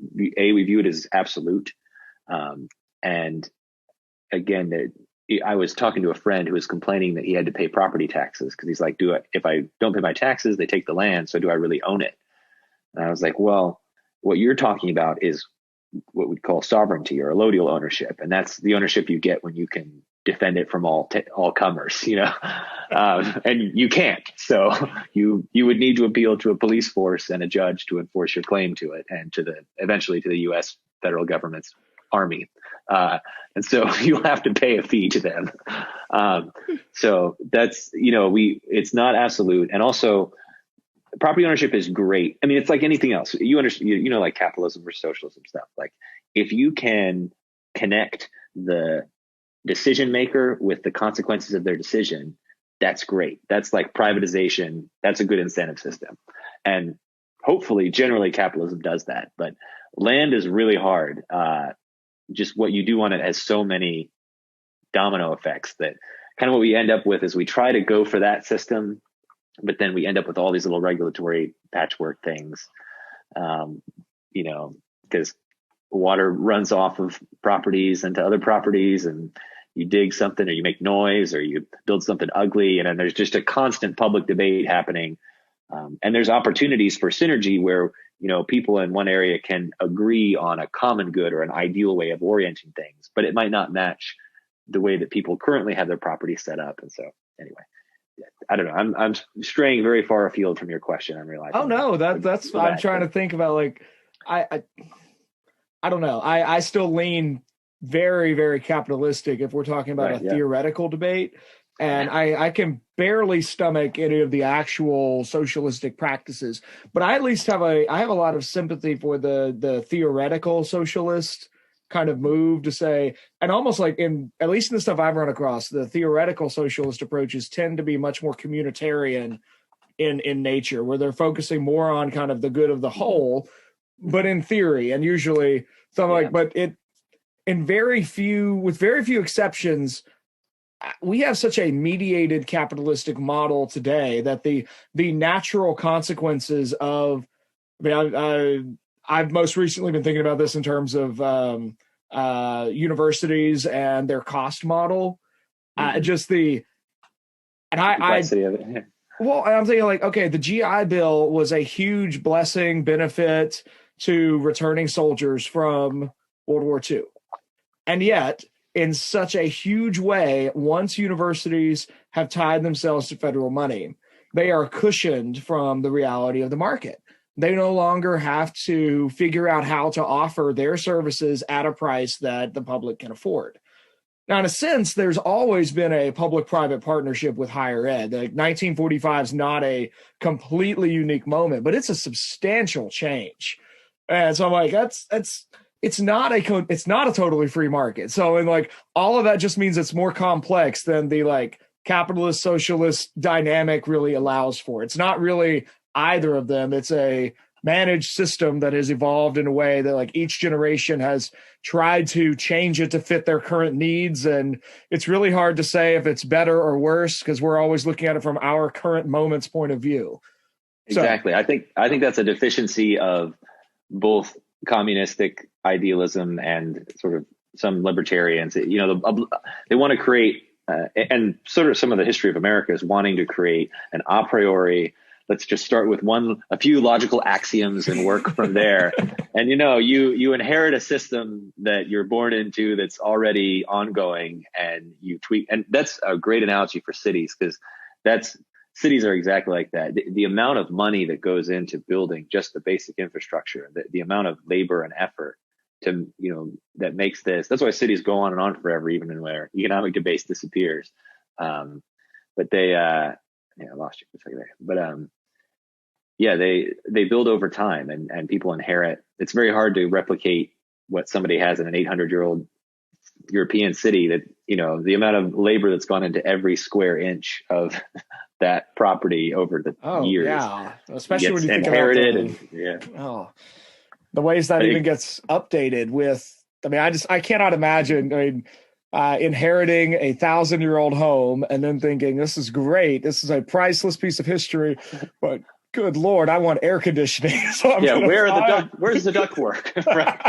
view it as absolute. And again, I was talking to a friend who was complaining that he had to pay property taxes because he's like, if I don't pay my taxes, they take the land. So do I really own it? And I was like, well, what you're talking about is what we'd call sovereignty or allodial ownership. And that's the ownership you get when you can defend it from all comers, and you can't. So you would need to appeal to a police force and a judge to enforce your claim to it, and eventually to the U.S. federal government's army. And so you'll have to pay a fee to them. So that's, it's not absolute. And also property ownership is great. I mean, it's like anything else. You understand, like capitalism or socialism stuff. Like if you can connect the decision maker with the consequences of their decision, that's great. That's like privatization. That's a good incentive system. And hopefully, generally capitalism does that. But land is really hard. Just what you do on it has so many domino effects that kind of what we end up with is we try to go for that system, but then we end up with all these little regulatory patchwork things, because water runs off of properties into other properties, and you dig something or you make noise or you build something ugly. And then there's just a constant public debate happening. And there's opportunities for synergy where people in one area can agree on a common good or an ideal way of orienting things, but it might not match the way that people currently have their property set up. And so anyway, I don't know. I'm straying very far afield from your question. I'm realizing. Oh no, that's I'm trying to think about, like, I don't know. I still lean very, very capitalistic if we're talking about theoretical debate. And I can barely stomach any of the actual socialistic practices, but I at least have a lot of sympathy for the theoretical socialist kind of move to say, and almost like at least in the stuff I've run across, the theoretical socialist approaches tend to be much more communitarian in nature, where they're focusing more on kind of the good of the whole, but in theory, and usually but with very few exceptions, we have such a mediated capitalistic model today that the natural consequences of, I've most recently been thinking about this in terms of universities and their cost model. I'm thinking like, okay, the GI Bill was a huge benefit to returning soldiers from World War II. And yet, in such a huge way, once universities have tied themselves to federal money, they are cushioned from the reality of the market. They no longer have to figure out how to offer their services at a price that the public can afford. Now, in a sense, there's always been a public-private partnership with higher ed. Like 1945 is not a completely unique moment, but it's a substantial change. And so I'm like, it's not a totally free market. So, and like all of that just means it's more complex than the like capitalist socialist dynamic really allows for. It's not really either of them. It's a managed system that has evolved in a way that like each generation has tried to change it to fit their current needs. And it's really hard to say if it's better or worse because we're always looking at it from our current moment's point of view. Exactly. So, I think that's a deficiency of both communistic idealism and sort of some libertarians. They want to create, and sort of some of the history of America is wanting to create an a priori, let's just start with a few logical axioms and work from there. And you inherit a system that you're born into that's already ongoing, and you tweak. And that's a great analogy for cities, because cities are exactly like that. The amount of money that goes into building just the basic infrastructure, the amount of labor and effort to, that makes this. That's why cities go on and on forever, even where economic debate disappears. But they, I lost you for a second there. But they build over time, and people inherit. It's very hard to replicate what somebody has in an 800-year-old European city. That the amount of labor that's gone into every square inch of that property over the years. Yeah, especially when you think inherited about the ways that even gets updated with. I cannot imagine. Inheriting a 1,000-year-old home and then thinking, this is great. This is a priceless piece of history, but good Lord, I want air conditioning. So where's the duct work? Right.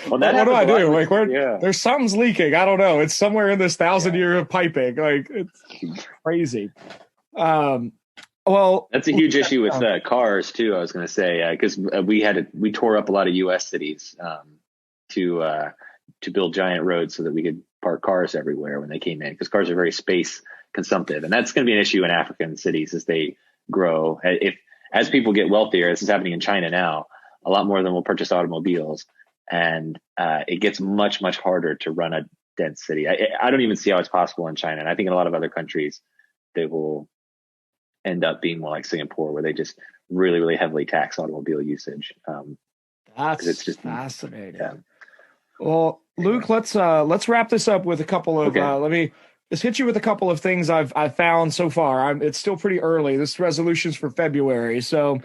What do I do? Like, there's something's leaking. I don't know. It's somewhere in this 1,000-year piping. Like, it's crazy. Well, that's a huge issue with cars too. I was going to say, because we tore up a lot of U.S. cities to build giant roads so that we could park cars everywhere when they came in, because cars are very space consumptive. And that's going to be an issue in African cities as they grow. As people get wealthier, this is happening in China now, a lot more of them will purchase automobiles. And it gets much, much harder to run a dense city. I don't even see how it's possible in China. And I think in a lot of other countries, they will end up being more like Singapore, where they just really, really heavily tax automobile usage. That's just fascinating. Yeah. Well, Luke, let's wrap this up with a couple of. Let me just hit you with a couple of things I've found so far. It's still pretty early. This resolution's for February, so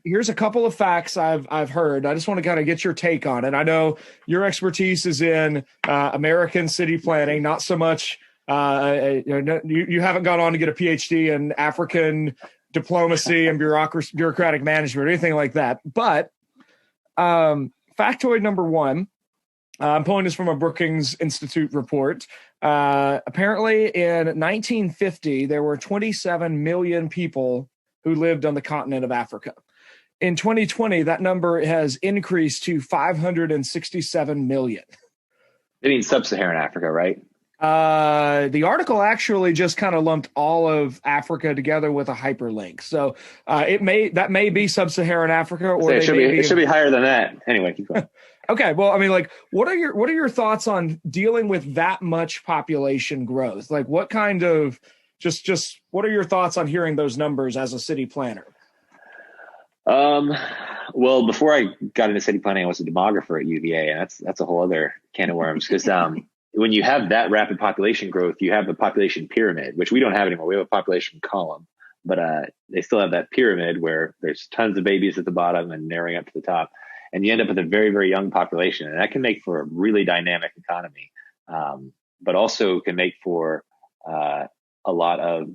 here's a couple of facts I've heard. I just want to kind of get your take on it. I know your expertise is in American city planning, not so much. You haven't gone on to get a PhD in African diplomacy and bureaucratic management or anything like that. But factoid number one. I'm pulling this from a Brookings Institute report. Apparently, in 1950, there were 27 million people who lived on the continent of Africa. in 2020, that number has increased to 567 million. I mean, sub-Saharan Africa, right? The article actually just kind of lumped all of Africa together with a hyperlink. So that may be sub-Saharan Africa, or it should be higher than that. Anyway, keep going. Okay, well, I mean, like, what are your thoughts on dealing with that much population growth? Like, what kind of just what are your thoughts on hearing those numbers as a city planner? Well, before I got into city planning, I was a demographer at UVA, and that's a whole other can of worms because when you have that rapid population growth, you have the population pyramid, which we don't have anymore. We have a population column, but they still have that pyramid where there's tons of babies at the bottom and narrowing up to the top. And you end up with a very, very young population. And that can make for a really dynamic economy, but also can make for a lot of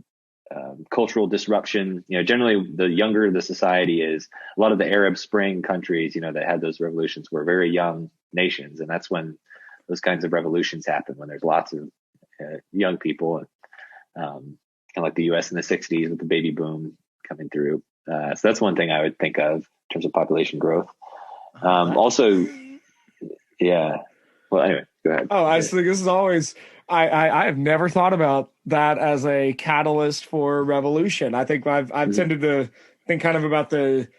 cultural disruption. Generally, the younger the society is, a lot of the Arab Spring countries, that had those revolutions were very young nations. And that's when those kinds of revolutions happen, when there's lots of young people, kind of like the U.S. in the 60s with the baby boom coming through. So that's one thing I would think of in terms of population growth. Also, yeah. Well, anyway, go ahead. Oh, I think this is always, I have never thought about that as a catalyst for revolution. I think I've tended to think kind of about the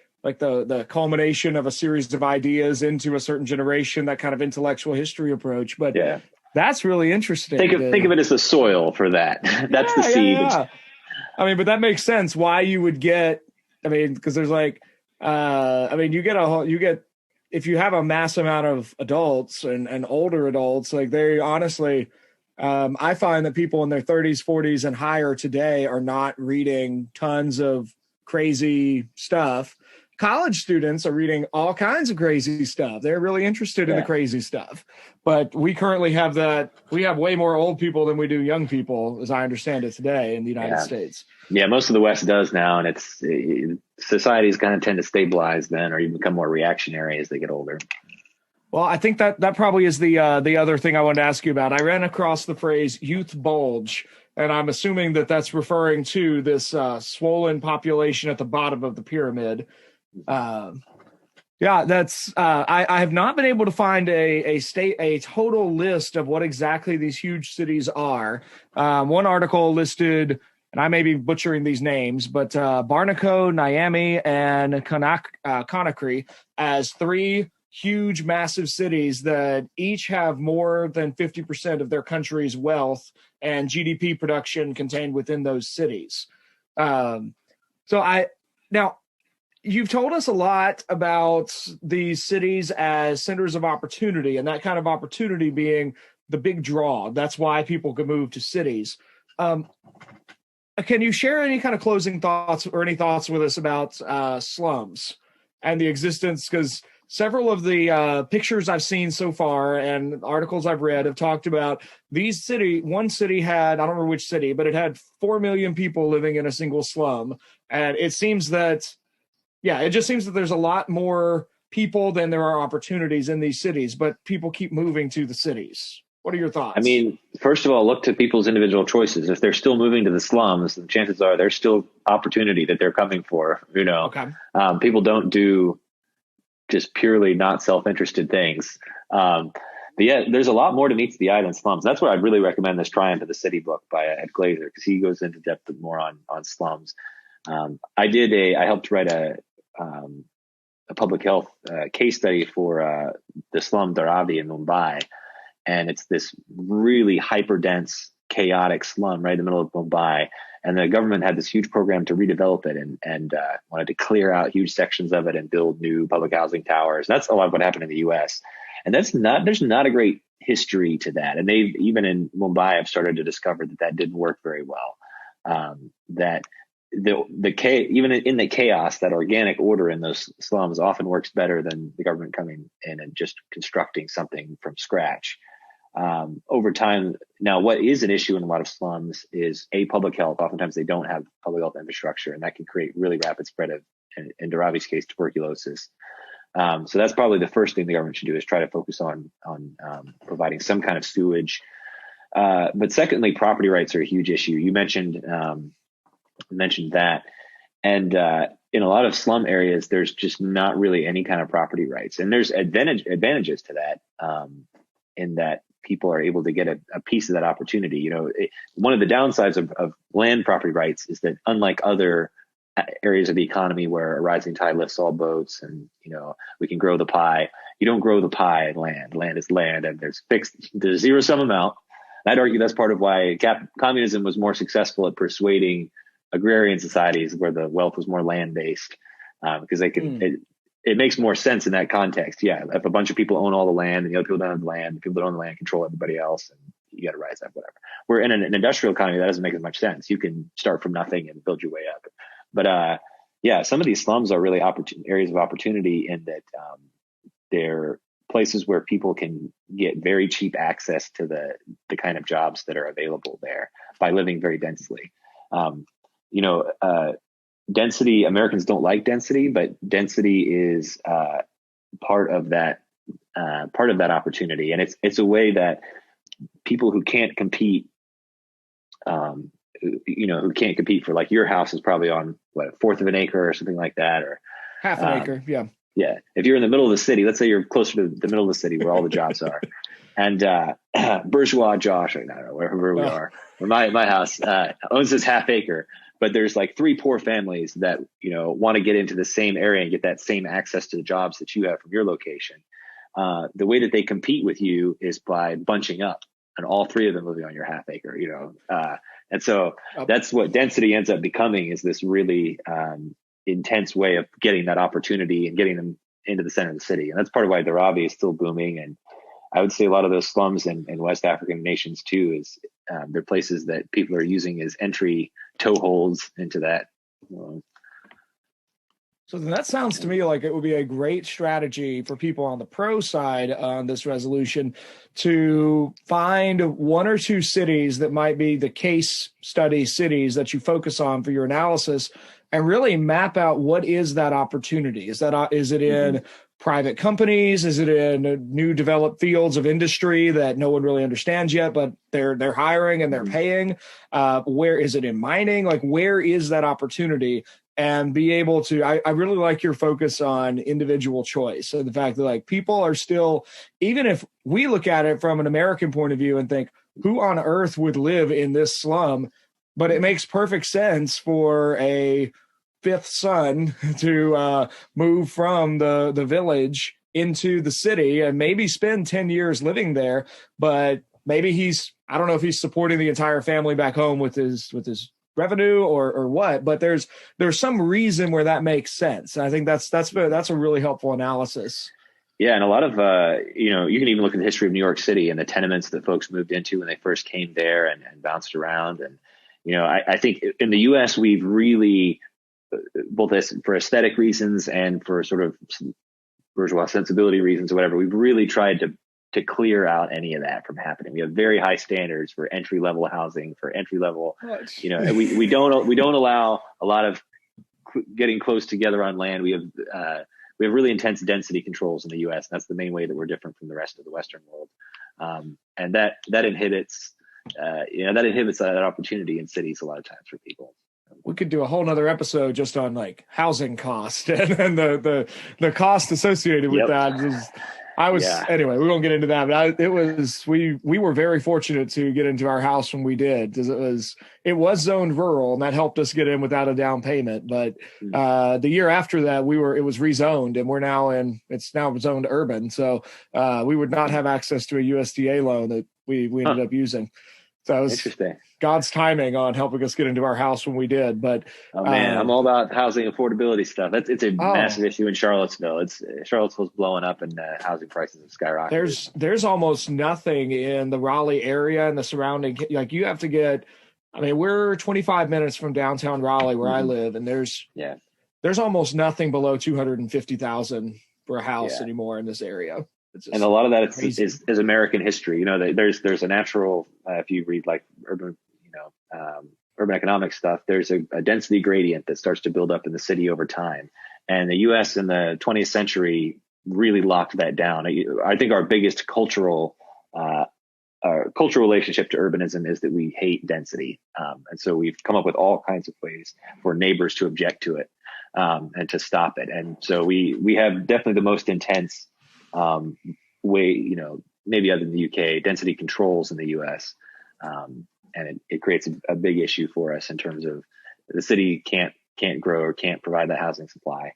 culmination of a series of ideas into a certain generation, that kind of intellectual history approach. But yeah, that's really interesting. Think of it as the soil for that. That's the seed. Yeah. I mean, but that makes sense why you would get, because there's you get, if you have a mass amount of adults and older adults, like they honestly, I find that people in their 30s, 40s and higher today are not reading tons of crazy stuff. College students are reading all kinds of crazy stuff. They're really interested in the crazy stuff. But we currently have we have way more old people than we do young people, as I understand it today in the United States. Yeah, most of the West does now. And societies kind of tend to stabilize then, or you become more reactionary as they get older. Well, I think that probably is the other thing I wanted to ask you about. I ran across the phrase youth bulge, and I'm assuming that that's referring to this swollen population at the bottom of the pyramid. That's I have not been able to find a total list of what exactly these huge cities are. One article listed, and I may be butchering these names, but Barnaco, Niamey, and Conakry as three huge, massive cities that each have more than 50% of their country's wealth and GDP production contained within those cities. Now, you've told us a lot about these cities as centers of opportunity, and that kind of opportunity being the big draw. That's why people can move to cities. Can you share any kind of closing thoughts or any thoughts with us about slums and the existence? Because several of the pictures I've seen so far and articles I've read have talked about one city had, I don't remember which city, but it had 4 million people living in a single slum. And it seems that, it just seems that there's a lot more people than there are opportunities in these cities, but people keep moving to the cities. What are your thoughts? I mean, first of all, look to people's individual choices. If they're still moving to the slums, the chances are there's still opportunity that they're coming for, Okay. People don't do just purely not self-interested things. But yeah, there's a lot more to meets the eye than slums. That's why I'd really recommend this Triumph of the City book by Ed Glazer, because he goes into depth more on slums. I helped write a public health case study for the slum Dharavi in Mumbai. And it's this really hyper-dense, chaotic slum right in the middle of Mumbai. And the government had this huge program to redevelop it and wanted to clear out huge sections of it and build new public housing towers. That's a lot of what happened in the U.S. And there's not a great history to that. And they've, even in Mumbai, have started to discover that didn't work very well. That even in the chaos, that organic order in those slums often works better than the government coming in and just constructing something from scratch. Over time, now what is an issue in a lot of slums is public health. Oftentimes they don't have public health infrastructure, and that can create really rapid spread of, in Dharavi's case, tuberculosis. So that's probably the first thing the government should do, is try to focus on providing some kind of sewage. But secondly, property rights are a huge issue. You mentioned that, and in a lot of slum areas, there's just not really any kind of property rights, and there's advantages to that, in that people are able to get a piece of that opportunity. One of the downsides of land property rights is that, unlike other areas of the economy where a rising tide lifts all boats, and we can grow the pie, you don't grow the pie in land. Land is land, and there's zero sum amount. And I'd argue that's part of why communism was more successful at persuading agrarian societies where the wealth was more land based, because they can. It makes more sense in that context. Yeah, if a bunch of people own all the land and the other people don't have the land, the people that own the land control everybody else, and you got to rise up, whatever. We're in an industrial economy that doesn't make as much sense. You can start from nothing and build your way up. But yeah, some of these slums are really areas of opportunity in that they're places where people can get very cheap access to the kind of jobs that are available there by living very densely. Density, Americans don't like density, but density is part of that opportunity, and it's a way that people who can't compete, who can't compete for, like, your house is probably on a fourth of an acre or something like that, or half an acre, yeah. Yeah, if you're in the middle of the city, let's say you're closer to the middle of the city where all the jobs are, and bourgeois Josh, I don't know, wherever we are, my house owns this half acre. But there's like 3 poor families that, want to get into the same area and get that same access to the jobs that you have from your location. The way that they compete with you is by bunching up, and all 3 of them living on your half acre, and so that's what density ends up becoming, is this really intense way of getting that opportunity and getting them into the center of the city. And that's part of why Dharavi is still booming. And I would say a lot of those slums in West African nations too, is they're places that people are using as entry toeholds into that. So then that sounds to me like it would be a great strategy for people on the pro side on this resolution to find 1 or 2 cities that might be the case study cities that you focus on for your analysis, and really map out what is that opportunity. Is it in private companies? Is it in new developed fields of industry that no one really understands yet, but they're hiring and they're paying? Where is it in mining? Like, where is that opportunity? And be able to, I really like your focus on individual choice. So the fact that, like, people are still, even if we look at it from an American point of view and think, who on earth would live in this slum? But it makes perfect sense for a 5th son to move from the village into the city and maybe spend 10 years living there. But maybe I don't know if he's supporting the entire family back home with his revenue or what, but there's some reason where that makes sense. And I think that's a really helpful analysis. Yeah, and a lot of you can even look at the history of New York City and the tenements that folks moved into when they first came there and bounced around. And I think in the U.S. we've really, both for aesthetic reasons and for sort of bourgeois sensibility reasons or whatever, we've really tried to clear out any of that from happening. We have very high standards for entry level housing, for entry level, and we don't allow a lot of getting close together on land. We have really intense density controls in the U.S. And that's the main way that we're different from the rest of the Western world. And that inhibits that opportunity in cities a lot of times for people. We could do a whole nother episode just on, like, housing cost and the cost associated with that. Anyway, we won't get into that, but we were very fortunate to get into our house when we did, because it was zoned rural, and that helped us get in without a down payment. But the year after that, it was rezoned, and it's now zoned urban. So we would not have access to a USDA loan that we ended up using. So that was interesting. God's timing on helping us get into our house when we did. But I'm all about housing affordability stuff. It's a massive issue in Charlottesville. Charlottesville's blowing up, and housing prices have skyrocketed. There's almost nothing in the Raleigh area and the surrounding. Like, you have to get. I mean, we're 25 minutes from downtown Raleigh where I live, and there's almost nothing below $250,000 for a house anymore in this area. And a lot of that is American history. There's a natural, if you read like urban economic stuff, there's a density gradient that starts to build up in the city over time. And the U.S. in the 20th century really locked that down. I think our biggest cultural relationship to urbanism is that we hate density. And so we've come up with all kinds of ways for neighbors to object to it. and to stop it. And so we have definitely the most intense way, maybe other than the UK, density controls in the US. And it creates a big issue for us in terms of the city can't grow or can't provide that housing supply.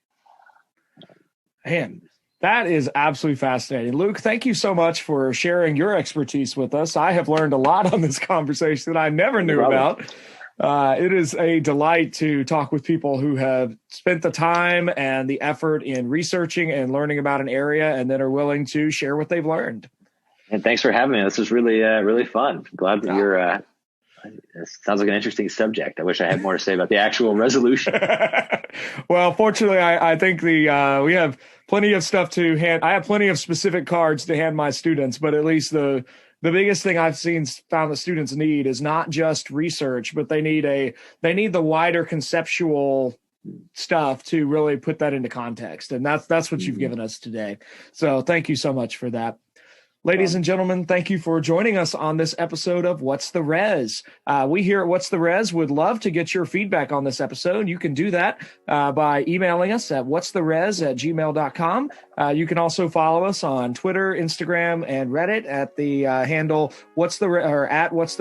Man, that is absolutely fascinating. Luke, thank you so much for sharing your expertise with us. I have learned a lot on this conversation that I never knew about. It is a delight to talk with people who have spent the time and the effort in researching and learning about an area and then are willing to share what they've learned. And thanks for having me. This was really fun. Glad that you're, it sounds like an interesting subject. I wish I had more to say about the actual resolution. Well, fortunately, I think we have plenty of stuff to hand. I have plenty of specific cards to hand my students, but at least the biggest thing I've found that students need is not just research, but they need the wider conceptual stuff to really put that into context. And that's what you've given us today. So thank you so much for that. Ladies and gentlemen, thank you for joining us on this episode of What's the Res? We here at What's the Res would love to get your feedback on this episode. You can do that by emailing us at what'stheres@gmail.com. You can also follow us on Twitter, Instagram, and Reddit at the handle at what's the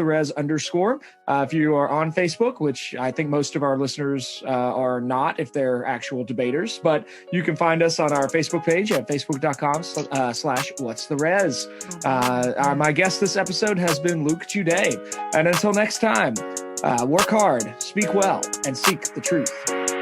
res_. If you are on Facebook, which I think most of our listeners are not if they're actual debaters, but you can find us on our Facebook page at facebook.com/what'stheres. My guest this episode has been Luke Juday. And until next time, work hard, speak well, and seek the truth.